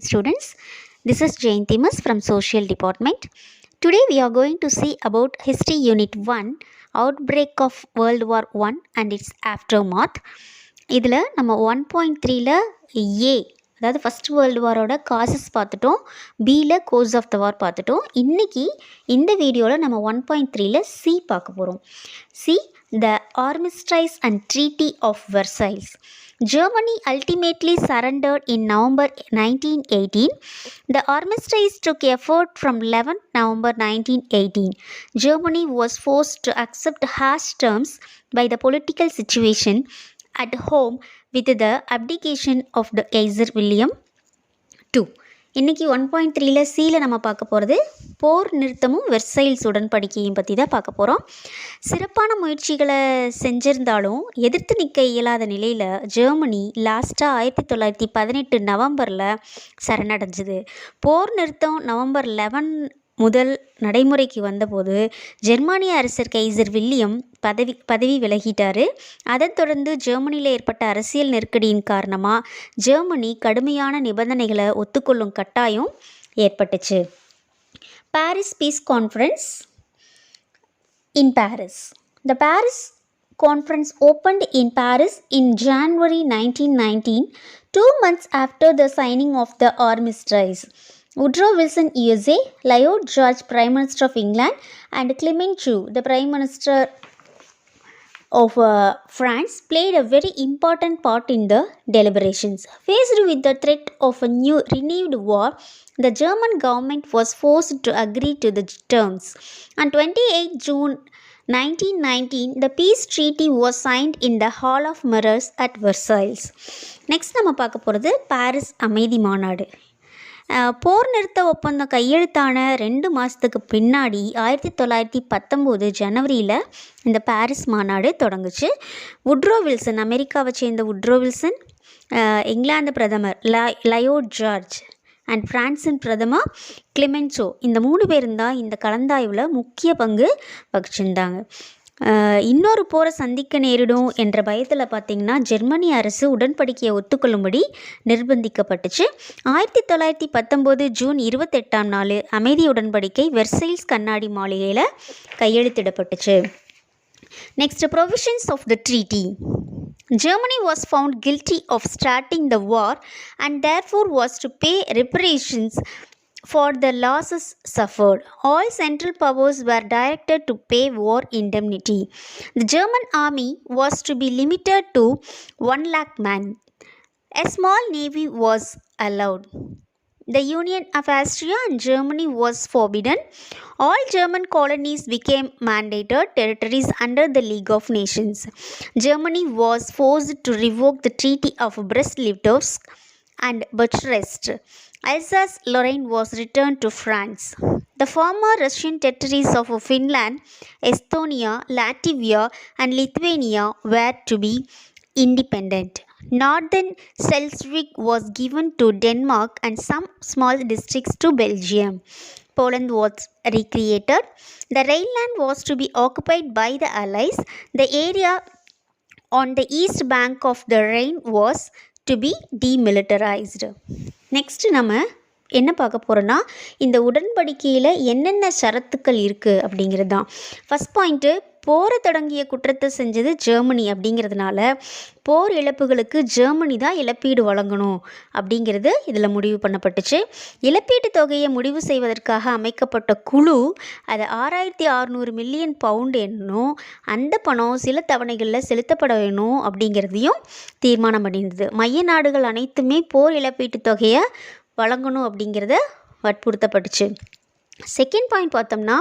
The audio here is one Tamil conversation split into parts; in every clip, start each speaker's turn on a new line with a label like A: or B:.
A: students. This is Jayanthi.V from Social Department. Today we are going to see about History Unit 1, Outbreak of World War I and its Aftermath. இதில் நம்ம 1.3ல ஏ அதாவது ஃபஸ்ட் வேர்ல்டு வாரோட காசஸ் பார்த்துட்டோம், பியில் கோஸ் ஆஃப் த வார் பார்த்துட்டோம். இன்றைக்கி இந்த வீடியோவில் நம்ம 1.3ல சி பார்க்க போகிறோம். See the armistice and treaty of Versailles. Germany ultimately surrendered in November 1918. The armistice took effect from 11th November 1918. Germany was forced to accept harsh terms by the political situation at home with the abdication of the Kaiser William II. இன்றைக்கி 1.3ல சியில் நம்ம பார்க்க போகிறது போர் நிறுத்தமும் வெர்சைல்ஸ் உடன்படிக்கையும் பற்றி தான் பார்க்க போகிறோம். சிறப்பான முயற்சிகளை செஞ்சிருந்தாலும் எதிர்த்து நிற்க இயலாத நிலையில் ஜெர்மனி லாஸ்ட்டாக 1918 நவம்பரில் சரணடைஞ்சுது. போர் நிறுத்தம் நவம்பர் 11 முதல் நடைமுறைக்கு வந்தபோது ஜெர்மானிய அரசர் கைசர் வில்லியம் பதவி விலகிட்டார். அதைத் தொடர்ந்து ஜெர்மனியில் ஏற்பட்ட அரசியல் நெருக்கடியின் காரணமாக ஜெர்மனி கடுமையான நிபந்தனைகளை ஒத்துக்கொள்ளும் கட்டாயம் ஏற்பட்டுச்சு. Paris piece conference in Paris. The Paris Conference opened in Paris in January 1919, 2 months after the signing of the armistice. Woodrow Wilson, USA, Lloyd George, Prime Minister of England, and Clement Chou, the Prime Minister of France, played a very important part in the deliberations. Faced with the threat of a renewed war, the German government was forced to agree to the terms. On 28 June 1919, the peace treaty was signed in the Hall of Mirrors at Versailles. Next நம்ம பார்க்க போகிறது பாரிஸ் அமைதி மாநாடு. போர் நிறுத்த ஒப்பந்தம் கையெழுத்தான 2 மாதத்துக்கு பின்னாடி 1919 ஜனவரியில் இந்த பாரிஸ் மாநாடு தொடங்குச்சு. வுட்ரோ வில்சன், அமெரிக்காவை சேர்ந்த வுட்ரோ வில்சன், இங்கிலாந்து பிரதமர் லயோட் ஜார்ஜ் அண்ட் பிரான்சின் பிரதமர் கிளிமென்சோ, இந்த 3 பேரும் தான் இந்த கலந்தாய்வில் முக்கிய பங்கு வகிச்சிருந்தாங்க. இன்னொரு போரை சந்திக்க நேரிடும் என்ற பயத்தில் பார்த்திங்கன்னா ஜெர்மனி அரசு உடன்படிக்கையை ஒத்துக்கொள்ளும்படி நிர்பந்திக்கப்பட்டுச்சு. 1919 ஜூன் 28ஆம் நாள் அமைதி உடன்படிக்கை வெர்சைல்ஸ் கண்ணாடி மாளிகையில் கையெழுத்திடப்பட்டுச்சு. Next, provisions of the treaty. Germany was found guilty of starting the war and therefore was to pay reparations for the losses suffered. All central powers were directed to pay war indemnity. The German army was to be limited to 1 lakh men. A small navy was allowed. The union of Austria and Germany was forbidden. All German colonies became mandated territories under the League of Nations. Germany was forced to revoke the Treaty of Brest-Litovsk and Bucharest. Alsace-Lorraine was returned to France. The former Russian territories of Finland, Estonia, Latvia, and Lithuania were to be independent. Northern Schleswig was given to Denmark and some small districts to Belgium. Poland was recreated. The Rhineland was to be occupied by the Allies. The area on the east bank of the Rhine was to be demilitarized. Next நம்ம என்ன பார்க்க போகிறோன்னா இந்த உடன்படிக்கையில் என்னென்ன ஷரத்துக்கள் இருக்குது அப்படிங்கிறது தான். ஃபஸ்ட் பாயிண்ட்டு, போரை தொடங்கிய குற்றத்தை செஞ்சது ஜெர்மனி அப்படிங்கிறதுனால போர் இழப்புகளுக்கு ஜெர்மனி தான் இழப்பீடு வழங்கணும் அப்படிங்கிறது இதில் முடிவு பண்ணப்பட்டுச்சு. இழப்பீட்டு தொகையை முடிவு செய்வதற்காக அமைக்கப்பட்ட குழு அதை 6600 மில்லியன் பவுண்ட் என்னும் அந்த பணம் சில தவணைகளில் செலுத்தப்பட வேணும் அப்படிங்கிறதையும் தீர்மானம் பண்ணியிருந்தது. மைய நாடுகள் அனைத்துமே போர் இழப்பீட்டு தொகையை வழங்கணும் அப்படிங்கிறத வற்புறுத்தப்பட்டுச்சு. செகண்ட் பாயிண்ட் பார்த்தோம்னா,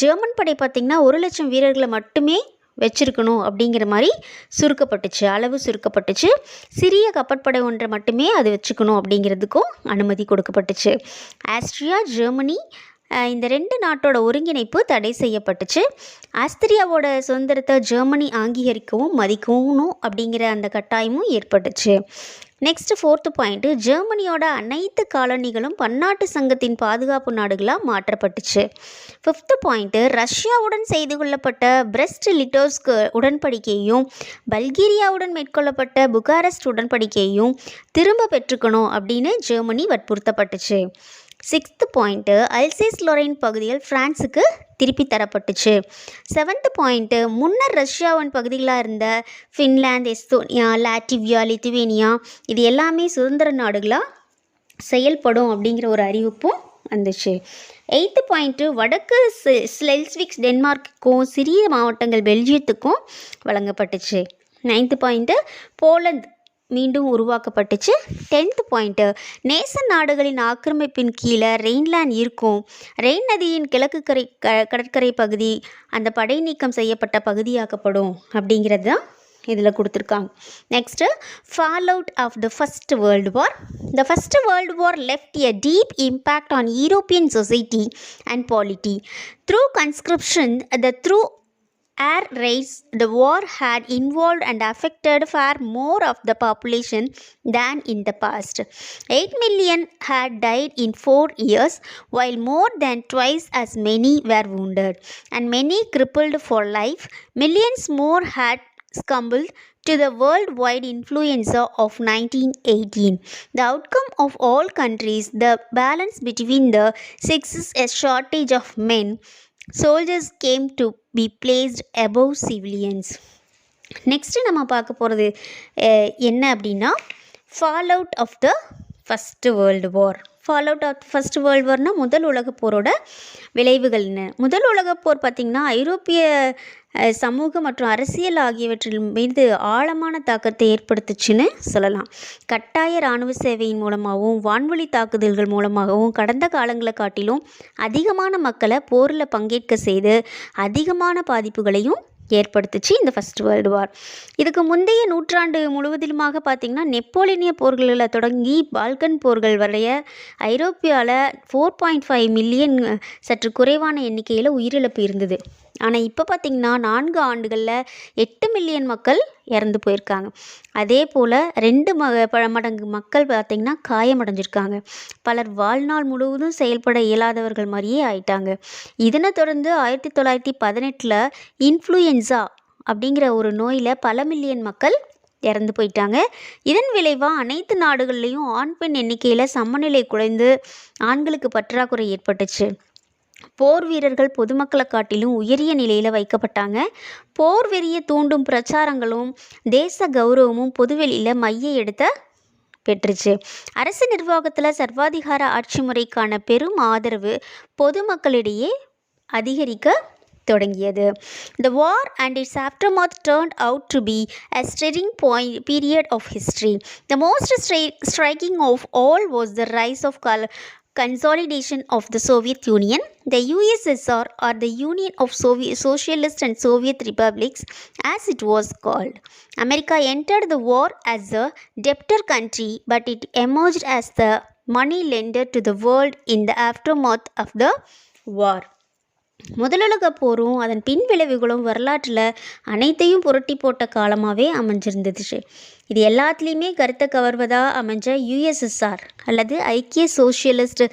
A: ஜெர்மன் படை பார்த்திங்கன்னா 1,00,000 வீரர்களை மட்டுமே வச்சுருக்கணும் அப்படிங்கிற மாதிரி அளவு சுருக்கப்பட்டுச்சு. சிறிய கப்பற்படை ஒன்றை மட்டுமே அது வச்சுக்கணும் அப்படிங்கிறதுக்கும் அனுமதி கொடுக்கப்பட்டுச்சு. ஆஸ்ட்ரியா, ஜெர்மனி, இந்த 2 நாட்டோட ஒருங்கிணைப்பு தடை செய்யப்பட்டுச்சு. ஆஸ்திரியாவோட சுதந்திரத்தை ஜெர்மனி அங்கீகரிக்கவும் மதிக்கணும் அப்படிங்கிற அந்த கட்டாயமும் ஏற்பட்டுச்சு. நெக்ஸ்ட் 4th பாயிண்ட், ஜெர்மனியோட அனைத்து காலனிகளும் பன்னாட்டு சங்கத்தின் பாதுகாப்பு நாடுகளாக மாற்றப்பட்டுச்சு. 5th பாயிண்ட், ரஷ்யாவுடன் செய்து கொள்ளப்பட்ட பிரெஸ்ட் லிட்டோஸ்க் உடன்படிக்கையையும் பல்கேரியாவுடன் மேற்கொள்ளப்பட்ட புகாரெஸ்ட் உடன்படிக்கையையும் திரும்ப பெற்றுக்கணும் அப்படின்னு ஜெர்மனி வற்புறுத்தப்பட்டுச்சு. 6th பாயிண்ட், அல்சேஸ் லொரைன் பகுதிகள் பிரான்ஸுக்கு திருப்பி தரப்பட்டுச்சு. 7th பாயிண்ட், முன்னர் ரஷ்யாவின் பகுதிகளாக இருந்த ஃபின்லாந்து, எஸ்தோனியா, லாட்வியா, லித்துவேனியா இது எல்லாமே சுதந்திர நாடுகளாக செயல்படும் அப்படிங்கிற ஒரு அறிவிப்பும் வந்துச்சு. 8th பாயிண்ட், வடக்கு ஸ்லெஸ்விக்ஸ் டென்மார்க்குக்கும் சிறிய மாவட்டங்கள் பெல்ஜியத்துக்கும் வழங்கப்பட்டுச்சு. 9th பாயிண்ட், போலந்து மீண்டும் உருவாக்கப்பட்டுச்சு. 10th பாயிண்ட், நேச நாடுகளின் ஆக்கிரமிப்பின் கீழே ரெயின்லேண்ட் இருக்கும். ரெயின் நதியின் கிழக்கு கடற்கரை பகுதி அந்த படை நீக்கம் செய்யப்பட்ட பகுதியாக்கப்படும் அப்படிங்கிறது தான் இதில் கொடுத்துருக்காங்க. Next, fall out of the first world war. The first world war left a deep impact on European society and polity. Through conscription through air raids, the war had involved and affected far more of the population than in the past. 8 million had died in 4 years, while more than twice as many were wounded, and many crippled for life. Millions more had succumbed to the worldwide influenza of 1918. The outcome of all countries, the balance between the sexes, a shortage of men, soldiers came to be placed above civilians. Next நம்ம பார்க்க போகிறது என்ன அப்படின்னா, fall out of the first world war. Fall out of first world வார்னால் முதல் உலகப் போரோட விளைவுகள் என்ன? முதல் உலகப் போர் பார்த்திங்கன்னா ஐரோப்பிய சமூக மற்றும் அரசியல் ஆகியவற்றின் மீது ஆழமான தாக்கத்தை ஏற்படுத்துச்சுன்னு சொல்லலாம். கட்டாய இராணுவ சேவையின் மூலமாகவும் வான்வழி தாக்குதல்கள் மூலமாகவும் கடந்த காலங்களை காட்டிலும் அதிகமான மக்களை போரில் பங்கேற்க செய்து அதிகமான பாதிப்புகளையும் ஏற்படுத்துச்சு இந்த ஃபஸ்ட் வேர்ல்டு வார். இதுக்கு முந்தைய நூற்றாண்டு முழுவதிலுமாக பார்த்திங்கன்னா நெப்போலியனிய போர்களில் தொடங்கி பால்கன் போர்கள் வரைய ஐரோப்பியாவில் 4.5 மில்லியன் சற்று குறைவான எண்ணிக்கையில் உயிரிழப்பு இருந்தது. ஆனால் இப்போ பார்த்திங்கன்னா 4 ஆண்டுகளில் 8 மில்லியன் மக்கள் இறந்து போயிருக்காங்க. அதே போல் 2 மடங்கு மக்கள் பார்த்திங்கன்னா காயமடைஞ்சிருக்காங்க. பலர் வாழ்நாள் முழுவதும் செயல்பட இயலாதவர்கள் மாதிரியே ஆயிட்டாங்க. இதனை தொடர்ந்து 1918 இன்ஃப்ளூயன்ஸா அப்படிங்கிற ஒரு நோயில் பல மில்லியன் மக்கள் இறந்து போயிட்டாங்க. இதன் விளைவாக அனைத்து நாடுகள்லேயும் ஆண் பெண் எண்ணிக்கையில் சமநிலை குறைந்து ஆண்களுக்கு பற்றாக்குறை ஏற்பட்டுச்சு. போர் வீரர்கள் பொதுமக்களை காட்டிலும் உயரிய நிலையில் வைக்கப்பட்டாங்க. போர் வெறியை தூண்டும் பிரச்சாரங்களும் தேச கௌரவமும் பொதுவெளியில் மைய எடுத்த பெற்றுச்சு. அரசு நிர்வாகத்தில் சர்வாதிகார ஆட்சி முறைக்கான பெரும் ஆதரவு பொதுமக்களிடையே அதிகரிக்க தொடங்கியது. The war and its aftermath turned out to be a stirring period of history. The most striking of all was the rise of consolidation of the Soviet Union. The USSR, or the Union of Socialist and Soviet Republics as it was called. America entered the war as a debtor country, but it emerged as the money lender to the world in the aftermath of the war. முதலுலக போரும் அதன் பின் விளைவுகளும் வரலாற்றில் அனைத்தையும் புரட்டி போட்ட காலமாகவே அமைஞ்சிருந்துச்சு. இது எல்லாத்துலேயுமே கருத்தை கவர்வதாக அமைஞ்ச யுஎஸ்எஸ்ஆர் அல்லது ஐக்கிய சோசியலிஸ்ட்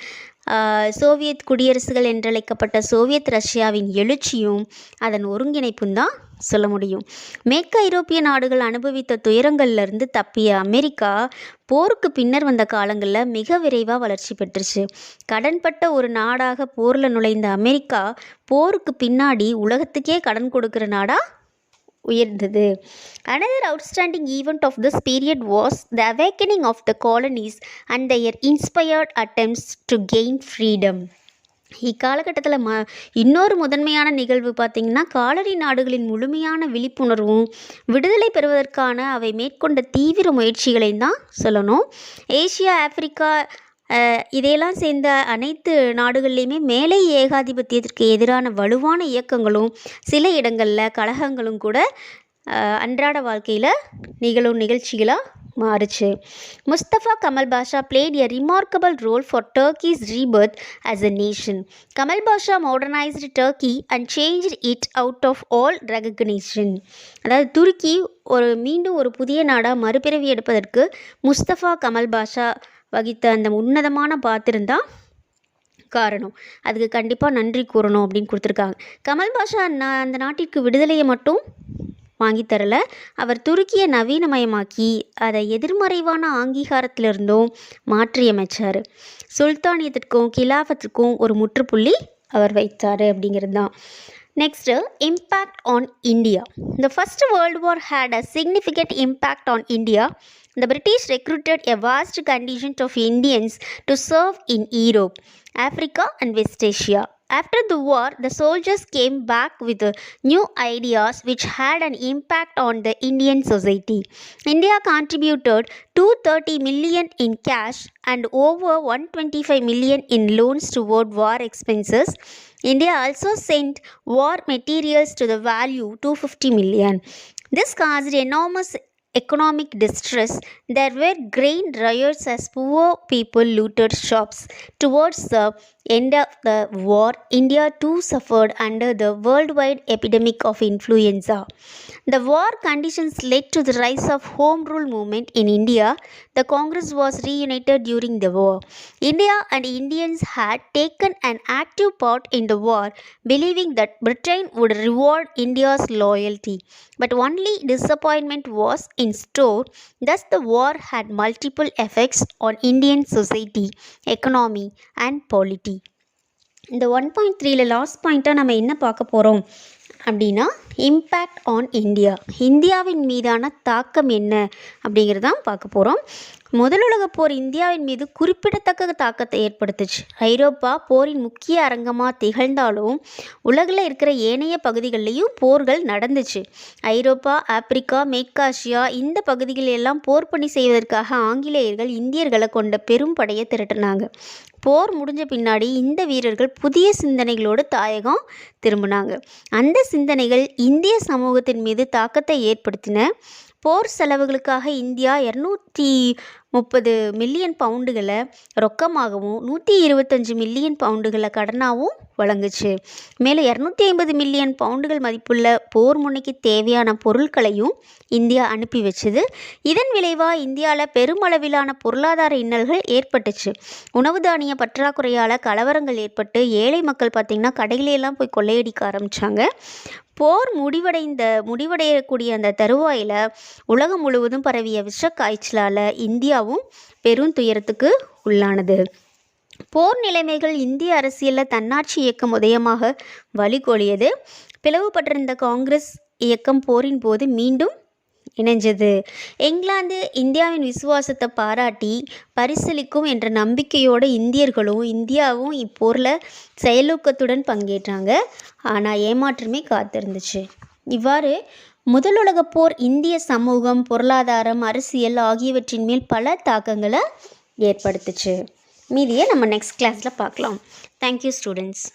A: சோவியத் குடியரசுகள் என்றழைக்கப்பட்ட சோவியத் ரஷ்யாவின் எழுச்சியும் அதன் ஒருங்கிணைப்பும் தான் சொல்ல முடியும். மேற்கு ஐரோப்பிய நாடுகள் அனுபவித்த துயரங்கள்லேருந்து தப்பிய அமெரிக்கா போருக்கு பின்னர் வந்த காலங்களில் மிக விரைவாக வளர்ச்சி பெற்றுச்சு. கடன்பட்ட ஒரு நாடாக போரில் நுழைந்த அமெரிக்கா போருக்கு பின்னாடி உலகத்துக்கே கடன் கொடுக்குற நாடாக உயர்ந்தது. Another outstanding event of this period was the awakening of the colonies and their inspired attempts to gain freedom. இக்காலகட்டத்தில் இன்னொரு முதன்மையான நிகழ்வு பார்த்திங்கன்னா காலனி நாடுகளின் முழுமையான விழிப்புணர்வும் விடுதலை பெறுவதற்கான அவை மேற்கொண்ட தீவிர முயற்சிகளையும் தான் சொல்லணும். ஏசியா, ஆப்பிரிக்கா இதையெல்லாம் சேர்ந்த அனைத்து நாடுகள்லேயுமே மேலை ஏகாதிபத்தியத்திற்கு எதிரான வலுவான இயக்கங்களும் சில இடங்களில் கலகங்களும் கூட அன்றாட வாழ்க்கையில் நிகழும் நிகழ்ச்சிகளாக மாறுச்சு. முஸ்தபா கமல் பாஷா played a remarkable role for Turkey's rebirth as a nation. Kamal Pasha modernized Turkey and changed it out of all recognition. அதாவது துருக்கி மீண்டும் ஒரு புதிய நாடாக மறுபிறவி எடுப்பதற்கு முஸ்தபா கமல் பாஷா வகித்த அந்த உன்னதமான பாத்திரம்தான் காரணம். அதுக்கு கண்டிப்பாக நன்றி கூறணும் அப்படின்னு கொடுத்துருக்காங்க. கமல் பாஷா அந்த நாட்டிற்கு விடுதலையை மட்டும் வாங்கித்தரல, அவர் துருக்கியை நவீனமயமாக்கி அதை எதிர்மறைவான அங்கீகாரத்திலிருந்தும் மாற்றியமைச்சார். சுல்தானியத்திற்கும் கிலாஃபத்திற்கும் ஒரு முற்றுப்புள்ளி அவர் வைத்தார் அப்படிங்கிறது தான். Next, impact on India. The First World War had a significant impact on India. The British recruited a vast contingent of Indians to serve in Europe, Africa and West Asia. After the war, the soldiers came back with new ideas which had an impact on the Indian society. India contributed 230 million in cash and over 125 million in loans toward war expenses. India also sent war materials to the value 250 million. This caused enormous economic distress. There were grain riots as poor people looted shops. Towards the end of the war, India too suffered under the worldwide epidemic of influenza. The war conditions led to the rise of Home Rule movement in India. The Congress was reunited during the war. India and Indians had taken an active part in the war, believing that Britain would reward India's loyalty. But only disappointment was in store. Thus, the war had multiple effects on Indian society, economy, and polity. இந்த 1.3ல லாஸ்ட் பாயிண்ட்டாக நம்ம என்ன பார்க்க போகிறோம் அப்படின்னா, இம்பேக்ட் ஆன் இந்தியா, இந்தியாவின் மீதான தாக்கம் என்ன அப்படிங்கிறதான் பார்க்க போகிறோம். முதலுலகப் போர் இந்தியாவின் மீது குறிப்பிடத்தக்க தாக்கத்தை ஏற்படுத்துச்சு. ஐரோப்பா போரின் முக்கிய அரங்கமாக திகழ்ந்தாலும் உலகில் இருக்கிற ஏனைய பகுதிகளிலையும் போர்கள் நடந்துச்சு. ஐரோப்பா, ஆப்பிரிக்கா, மேற்காசியா இந்த பகுதிகளெல்லாம் போர் பணி செய்வதற்காக ஆங்கிலேயர்கள் இந்தியர்களை கொண்ட பெரும் படையை திரட்டினாங்க. போர் முடிஞ்ச பின்னாடி இந்த வீரர்கள் புதிய சிந்தனைகளோடு தாயகம் திரும்பினாங்க. அந்த சிந்தனைகள் இந்திய சமூகத்தின் மீது தாக்கத்தை ஏற்படுத்தின. போர் செலவுகளுக்காக இந்தியா 230 மில்லியன் பவுண்டுகளை ரொக்கமாகவும் 125 மில்லியன் பவுண்டுகளை கடனாகவும் வழங்குச்சு. மேலும் 250 மில்லியன் பவுண்டுகள் மதிப்புள்ள போர் முனைக்கு தேவையான பொருட்களையும் இந்தியா அனுப்பி வச்சுது. இதன் விளைவாக இந்தியாவில் பெருமளவிலான பொருளாதார இன்னல்கள் ஏற்பட்டுச்சு. உணவு தானிய பற்றாக்குறையால் கலவரங்கள் ஏற்பட்டு ஏழை மக்கள் பார்த்திங்கன்னா கடையிலெல்லாம் போய் கொள்ளையடிக்க ஆரம்பித்தாங்க. போர் முடிவடையக்கூடிய அந்த தருவாயில் உலகம் முழுவதும் பரவிய விஷ காய்ச்சலால் இந்தியாவும் பெரும் துயரத்துக்கு உள்ளானது. போர் நிலைமைகள் இந்திய அரசியலில் தன்னாட்சி இயக்கம் உதயமாக வழிகோலியது. பிளவுபட்டிருந்த காங்கிரஸ் இயக்கம் போரின் போது மீண்டும் இணைஞ்சது. இங்கிலாந்து இந்தியாவின் விசுவாசத்தை பாராட்டி பரிசளிக்கும் என்ற நம்பிக்கையோடு இந்தியர்களும் இந்தியாவும் இப்போரில் செயலூக்கத்துடன் பங்கேற்றாங்க. ஆனால் ஏமாற்றமே காத்திருந்துச்சு. இவ்வாறு முதலுலகப் போர் இந்திய சமூகம், பொருளாதாரம், அரசியல் ஆகியவற்றின் மேல் பல தாக்கங்களை ஏற்படுத்துச்சு. மீதியை நம்ம நெக்ஸ்ட் கிளாஸில் பார்க்கலாம். Thank you students.